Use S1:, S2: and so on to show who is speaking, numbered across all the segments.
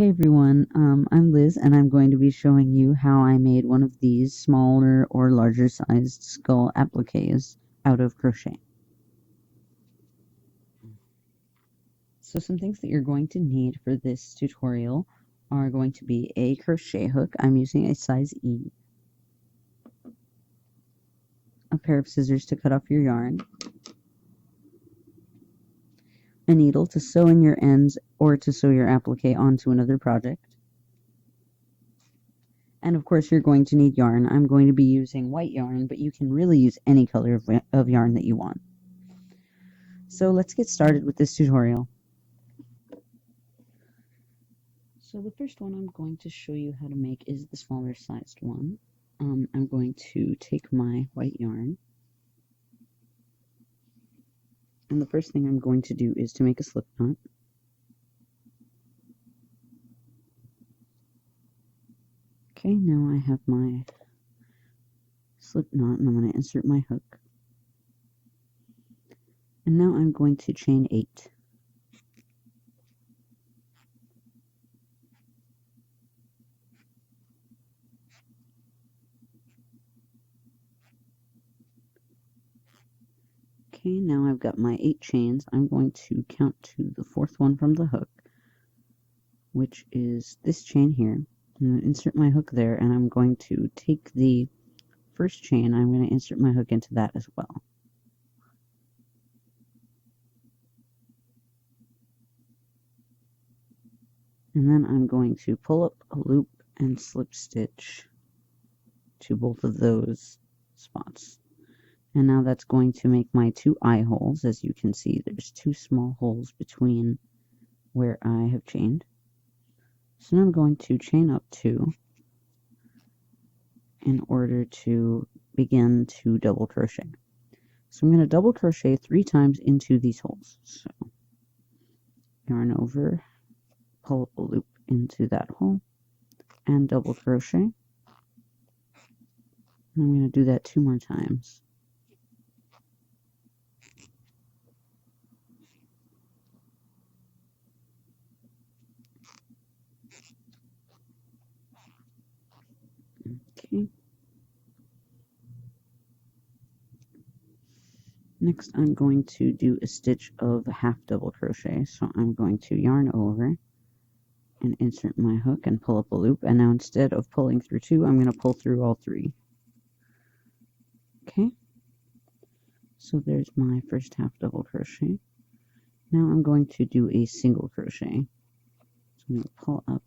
S1: Hey everyone, I'm Liz and I'm going to be showing you how I made one of these smaller or larger sized skull appliques out of crochet. So some things that you're going to need for this tutorial are going to be a crochet hook. I'm using a size E, a pair of scissors to cut off your yarn, a needle to sew in your ends or to sew your applique onto another project, and of course you're going to need yarn. I'm going to be using white yarn, but you can really use any color of yarn that you want. So let's get started with this tutorial. So the first one I'm going to show you how to make is the smaller sized one. I'm going to take my white yarn, and the first thing I'm going to do is to make a slip knot. Okay, now I have my slip knot and I'm going to insert my hook. And now I'm going to chain 8. Okay, now I've got my 8 chains. I'm going to count to the 4th one from the hook, which is this chain here. I'm going to insert my hook there, and I'm going to take the first chain. I'm going to insert my hook into that as well. And then I'm going to pull up a loop and slip stitch to both of those spots. And now that's going to make my 2 eye holes. As you can see, there's 2 small holes between where I have chained. So now I'm going to chain up 2 in order to begin to double crochet. So I'm going to double crochet 3 times into these holes. So yarn over, pull up a loop into that hole, and double crochet. I'm going to do that 2 more times. Okay. Next, I'm going to do a stitch of half double crochet. So I'm going to yarn over and insert my hook and pull up a loop. And now instead of pulling through 2, I'm going to pull through all 3. Okay. So there's my first half double crochet. Now I'm going to do a single crochet. So I'm going to pull up,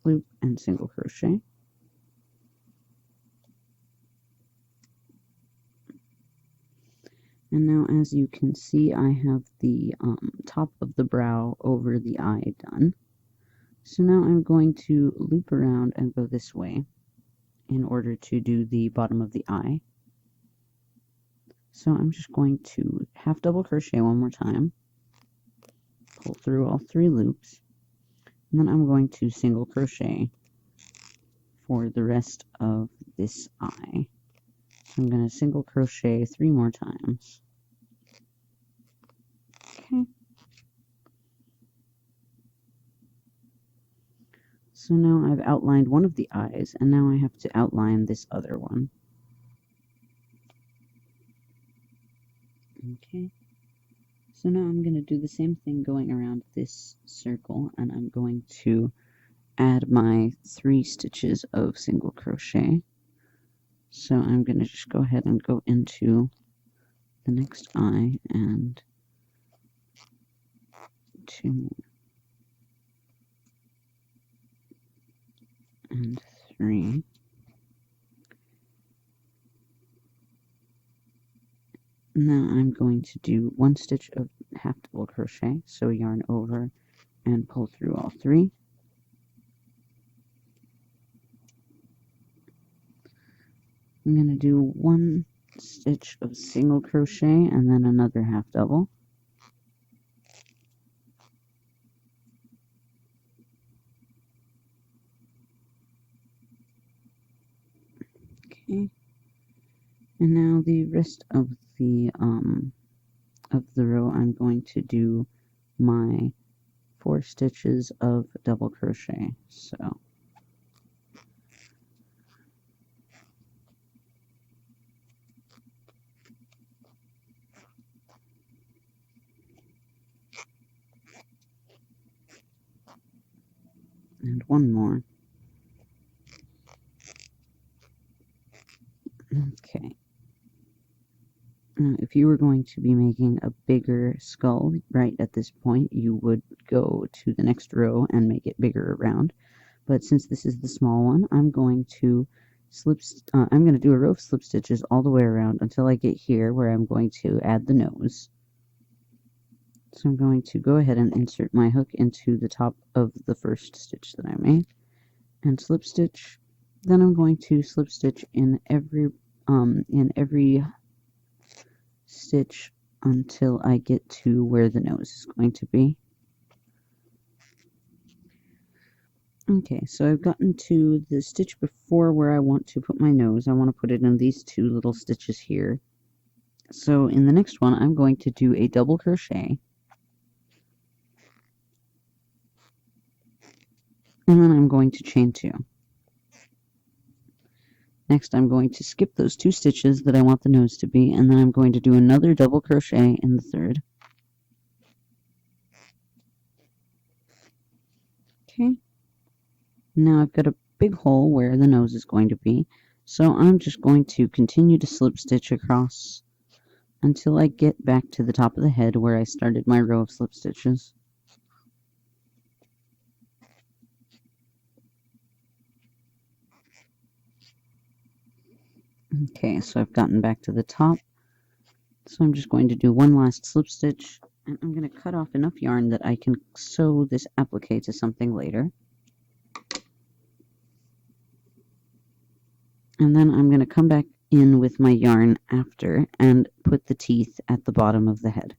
S1: loop, and single crochet. And now, as you can see, I have the top of the brow over the eye done. So now I'm going to loop around and go this way in order to do the bottom of the eye. So I'm just going to half double crochet one more time, pull through all 3 loops, and then I'm going to single crochet for the rest of this eye. I'm going to single crochet 3 more times. Okay. So now I've outlined one of the eyes, and now I have to outline this other one. Okay. So now I'm going to do the same thing going around this circle, and I'm going to add my 3 stitches of single crochet. So I'm going to just go ahead and go into the next eye and 2 and 3. Now I'm going to do 1 stitch of half double crochet, so yarn over and pull through all 3. I'm going to do 1 stitch of single crochet and then another half double. Okay. And now the rest of the row, I'm going to do my 4 stitches of double crochet. So and one more. Okay. If you were going to be making a bigger skull right at this point, you would go to the next row and make it bigger around. But since this is the small one, I'm going to do a row of slip stitches all the way around until I get here where I'm going to add the nose. So I'm going to go ahead and insert my hook into the top of the first stitch that I made and slip stitch. Then I'm going to slip stitch in every stitch until I get to where the nose is going to be. Okay, so I've gotten to the stitch before where I want to put my nose. I want to put it in these 2 little stitches here. So in the next one, I'm going to do a double crochet. And then I'm going to chain 2. Next, I'm going to skip those 2 stitches that I want the nose to be, and then I'm going to do another double crochet in the third. Okay. Now I've got a big hole where the nose is going to be, so I'm just going to continue to slip stitch across until I get back to the top of the head where I started my row of slip stitches. Okay, so I've gotten back to the top, so I'm just going to do one last slip stitch, and I'm going to cut off enough yarn that I can sew this applique to something later. And then I'm going to come back in with my yarn after and put the teeth at the bottom of the head.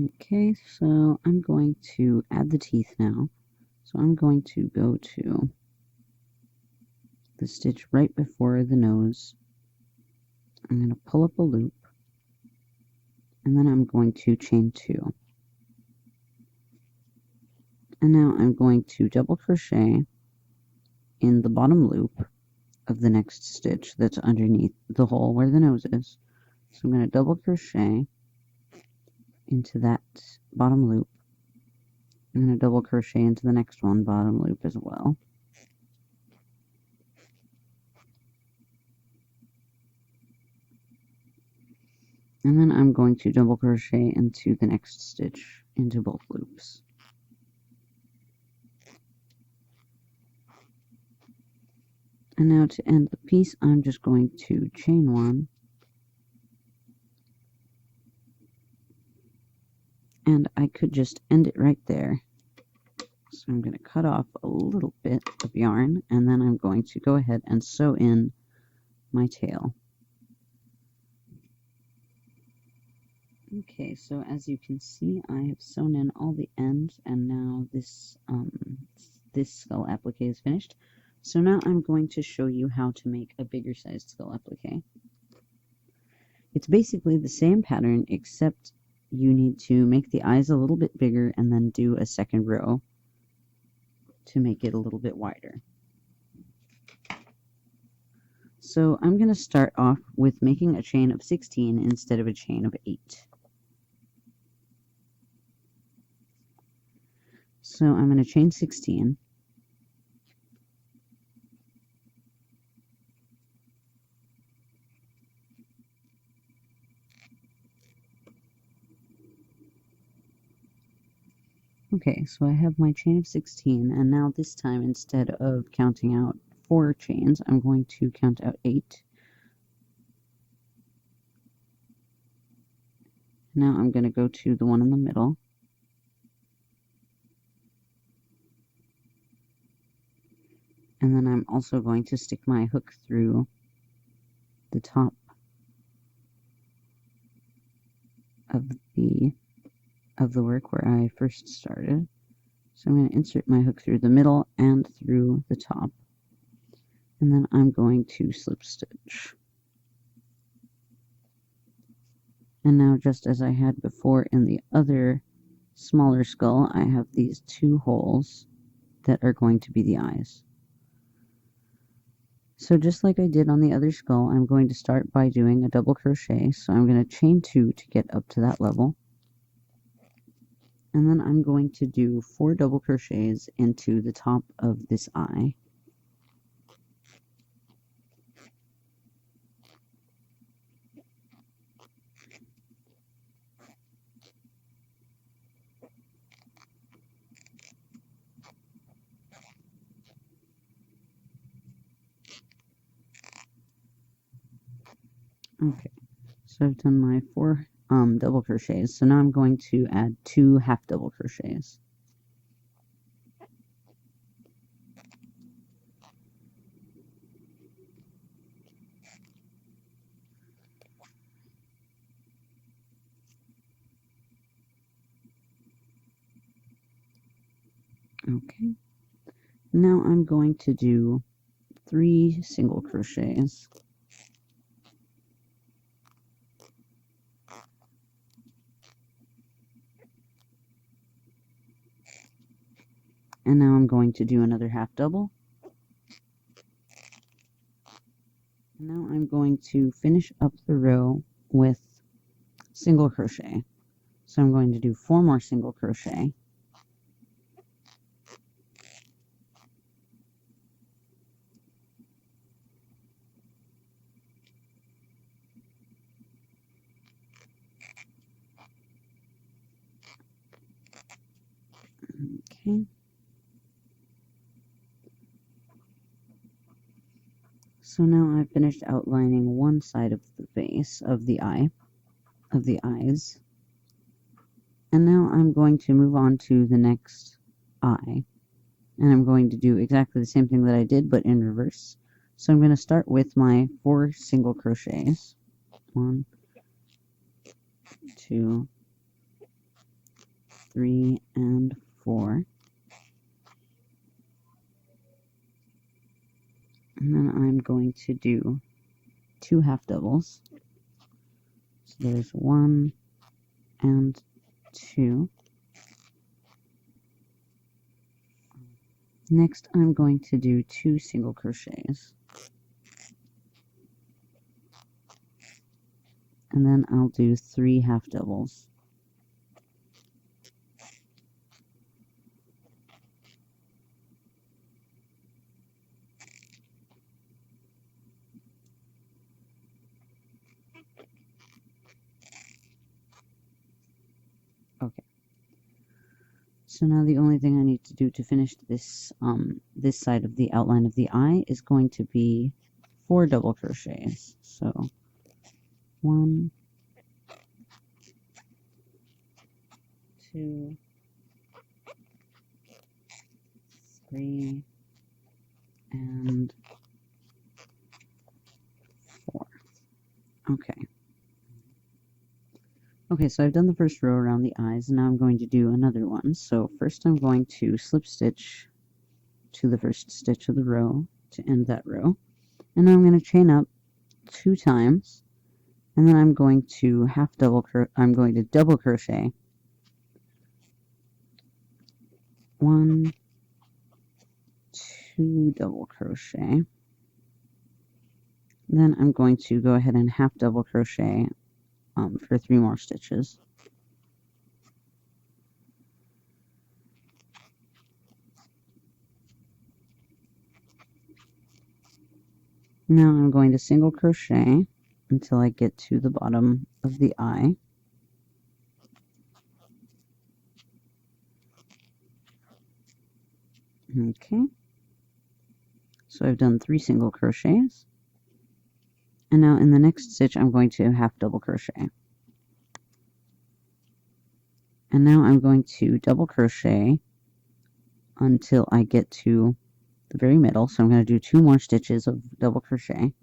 S1: Okay, so I'm going to add the teeth now. So I'm going to go to the stitch right before the nose. I'm going to pull up a loop, and then I'm going to chain 2. And now I'm going to double crochet in the bottom loop of the next stitch that's underneath the hole where the nose is. So I'm going to double crochet into that bottom loop. I'm going to double crochet into the next one bottom loop as well. And then I'm going to double crochet into the next stitch into both loops. And now to end the piece, I'm just going to chain 1. And I could just end it right there. So I'm going to cut off a little bit of yarn, and then I'm going to go ahead and sew in my tail. Okay, so as you can see, I have sewn in all the ends, and now this skull applique is finished. So now I'm going to show you how to make a bigger sized skull applique. It's basically the same pattern, except you need to make the eyes a little bit bigger and then do a second row to make it a little bit wider. So I'm going to start off with making a chain of 16 instead of a chain of 8. So I'm going to chain 16. Okay, so I have my chain of 16, and now this time, instead of counting out 4 chains, I'm going to count out 8. Now I'm going to go to the one in the middle. And then I'm also going to stick my hook through the top of the work where I first started. So I'm going to insert my hook through the middle and through the top. And then I'm going to slip stitch. And now, just as I had before in the other smaller skull, I have these 2 holes that are going to be the eyes. So just like I did on the other skull, I'm going to start by doing a double crochet. So I'm going to chain 2 to get up to that level. And then I'm going to do 4 double crochets into the top of this eye. Okay, so I've done my 4 double crochets. So now I'm going to add 2 half double crochets. Okay, now I'm going to do 3 single crochets. And now I'm going to do another half double. And now I'm going to finish up the row with single crochet. So I'm going to do 4 more single crochet. Okay. So now I've finished outlining one side of the face of the eyes. And now I'm going to move on to the next eye. And I'm going to do exactly the same thing that I did, but in reverse. So I'm going to start with my 4 single crochets. 1, 2, 3, and 4. And then I'm going to do 2 half doubles. So there's 1 and 2. Next, I'm going to do 2 single crochets. And then I'll do 3 half doubles. Okay. So now the only thing I need to do to finish this this side of the outline of the eye is going to be 4 double crochets. So 1, 2, 3, and 4. Okay. Okay, so I've done the first row around the eyes, and now I'm going to do another one. So first I'm going to slip stitch to the first stitch of the row to end that row. And now I'm going to chain up 2 times, and then I'm going to double crochet 1, 2 double crochet. Then I'm going to go ahead and half double crochet for 3 more stitches. Now I'm going to single crochet until I get to the bottom of the eye. Okay, so I've done 3 single crochets. And now in the next stitch, I'm going to half double crochet. And now I'm going to double crochet until I get to the very middle. So I'm going to do 2 more stitches of double crochet.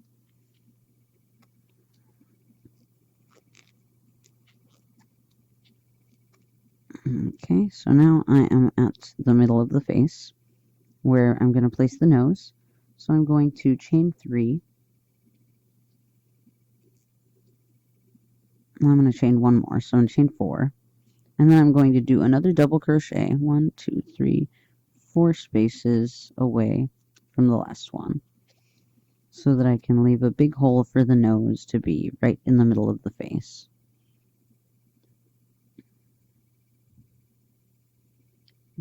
S1: Okay, so now I am at the middle of the face where I'm going to place the nose. So I'm going to chain 3. I'm going to chain 1 more, so I'm going to chain 4. And then I'm going to do another double crochet, 1, 2, 3, 4 spaces away from the last one, so that I can leave a big hole for the nose to be right in the middle of the face.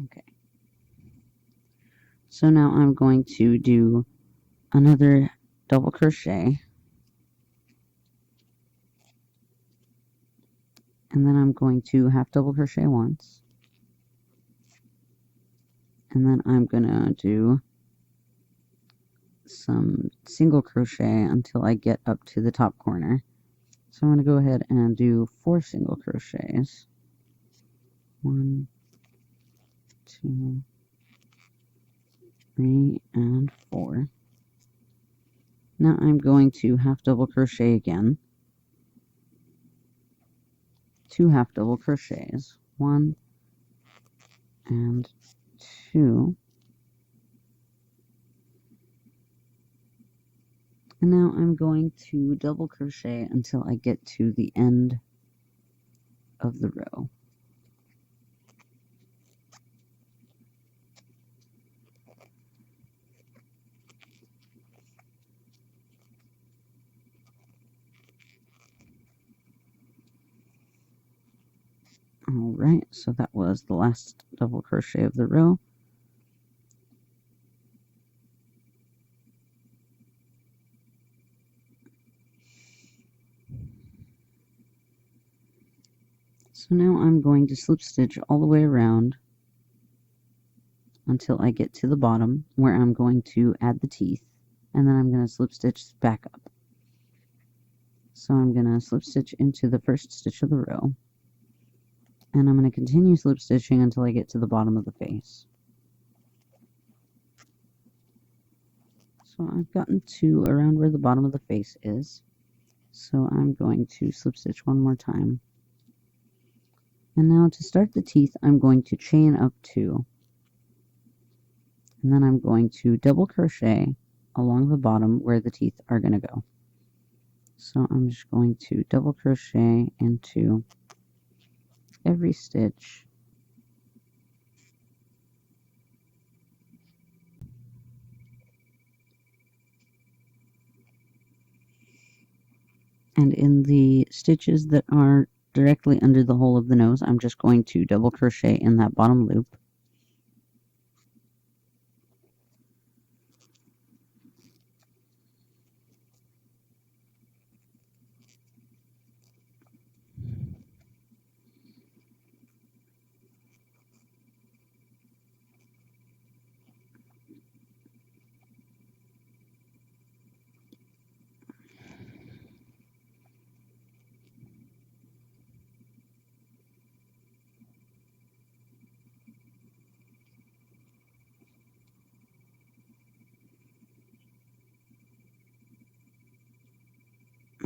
S1: Okay. So now I'm going to do another double crochet, and then I'm going to half double crochet once, and then I'm gonna do some single crochet until I get up to the top corner. So I'm going to go ahead and do 4 single crochets. 1, 2, 3, and 4. Now I'm going to half double crochet again. 2 half double crochets. 1 and 2. And now I'm going to double crochet until I get to the end of the row. Alright, so that was the last double crochet of the row. So now I'm going to slip stitch all the way around until I get to the bottom, where I'm going to add the teeth, and then I'm going to slip stitch back up. So I'm going to slip stitch into the first stitch of the row, and I'm going to continue slip stitching until I get to the bottom of the face. So I've gotten to around where the bottom of the face is, so I'm going to slip stitch one more time. And now to start the teeth, I'm going to chain up 2, and then I'm going to double crochet along the bottom where the teeth are going to go. So I'm just going to double crochet into every stitch, and in the stitches that are directly under the hole of the nose, I'm just going to double crochet in that bottom loop.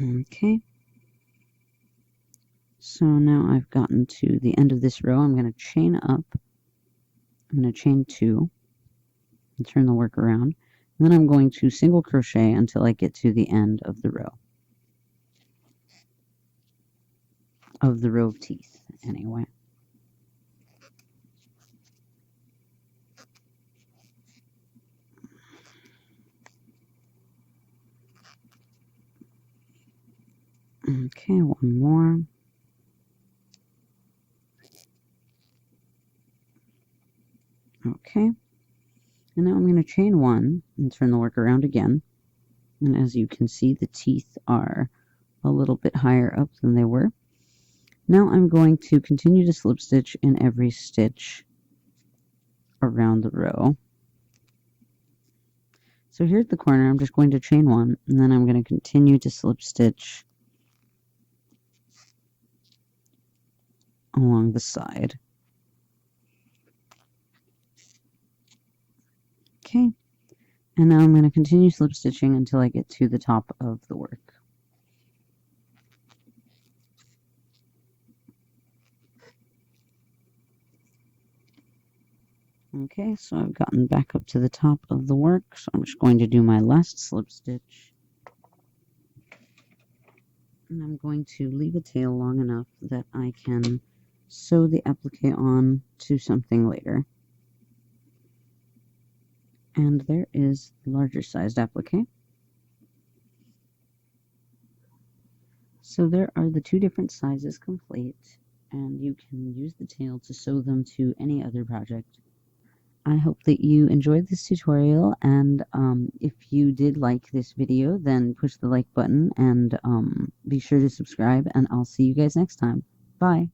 S1: Okay, so now I've gotten to the end of this row. I'm going to chain up. I'm going to chain 2 and turn the work around. And then I'm going to single crochet until I get to the end of the row. Of the row of teeth, anyway. Okay, one more. Okay, and now I'm going to chain 1 and turn the work around again. And as you can see, the teeth are a little bit higher up than they were. Now I'm going to continue to slip stitch in every stitch around the row. So here at the corner, I'm just going to chain 1, and then I'm going to continue to slip stitch along the side. Okay, and now I'm going to continue slip stitching until I get to the top of the work. Okay, so I've gotten back up to the top of the work, so I'm just going to do my last slip stitch. And I'm going to leave a tail long enough that I can sew the applique on to something later. And there is the larger sized applique. So there are the two different sizes complete, and you can use the tail to sew them to any other project. I hope that you enjoyed this tutorial, and if you did like this video, then push the like button and be sure to subscribe, and I'll see you guys next time. Bye!